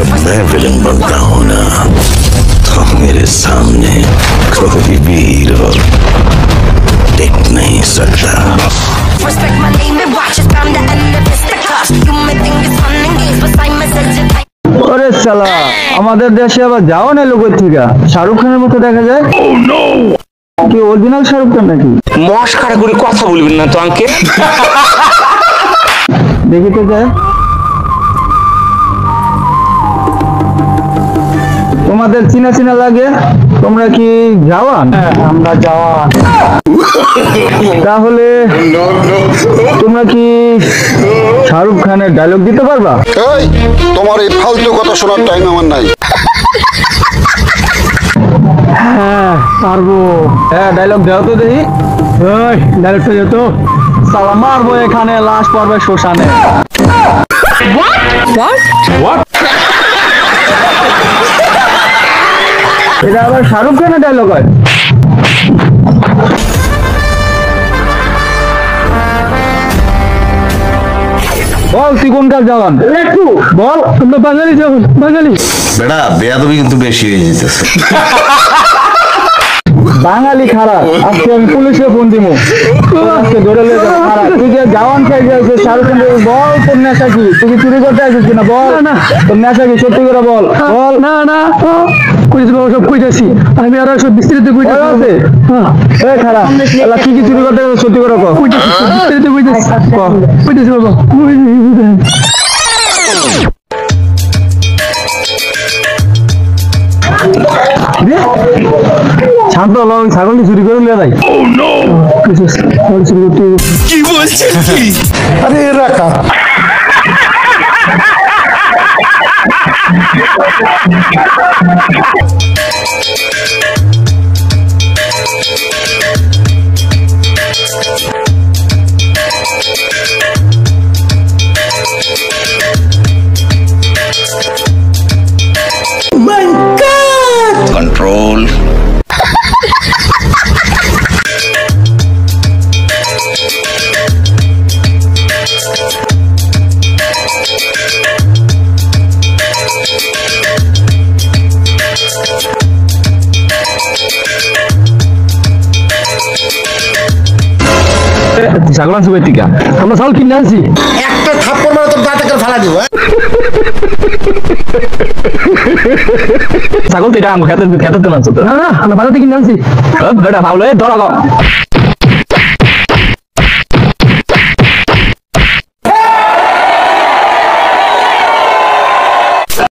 जब मैं विलन बनता हूं ना तो मेरे सामने कोई भी हीरो टिक नहीं सकता। ওরে শালা আমাদের দেশে আবার যাও না লোকের থেকে শাহরুখ খানের মতো দেখা যায়। কি অরিজিনাল শাহরুখ খান নাকি? মস্কারা করে কথা বলবেন না তো আঙ্কেল। দেখি তো যায়। তোমাদের চিনা চিনা লাগে, তোমরা কি জওয়ান? আমরা জওয়ান। তাহলে তোমরা কি শাহরুখ খানের ডায়লগ দিতে পারবা? এই তোমার এই ফালতু কথা শোনার টাইম আমার নাই। হ্যাঁ পারবো। হ্যাঁ ডায়লগ দাও তো দেখি। ওই ডায়লগটা দাও তো। সালা মারবো এখানে, লাশ পড়বে শ্মশানে। এটা আবার শাহরুখ খানের ডায়লগ হয়? বল তুই কোনকার জওয়ান? বল। আমরা বাঙালি জওয়ান, বাঙালি। বেটা বেয়াদবি কিন্তু বেশি হয়ে যেতেছে। বাঙালি খারাপ, আজকে আমি পুলিশে ফোন দিব। আজকে ধরে লয়ে যাবো খারাপ। তুই যে জওয়ান খাই যাচ্ছে শাহরুখ খান, বল তোর নেশা কি? তুই কি চুরি করতে আসিস কিনা? বল তোর নেশা কি, সত্যি করে বল। বল। না না কইছি বাবা, সব কইতাছি আমি, আর সব বিস্তারিত কইতাছি। হ্যাঁ খারাপ আল্লাহ, কি কি চুরি করতে গেছে সত্যি করে কও। কইতাছি বিস্তারিত কইতাছি। কইতাছি বাবা। শান্ত হলো, ছাগলটি চুরি করে নিয়ে যাই। কি বলছেন কি? আরে রাখা कंट्रोल। ছাগল আনছি টিকা, আমরা ছাগল কিনে আনছি। একটা থাপ্পড় মারা তোর দাঁতে ফালা দিব। ছাগল তো এটা আমার খেতে খেতে আনছো তো? না না আমরা বাজার থেকে কিনে আনছি। বেটা ভালো ধরা।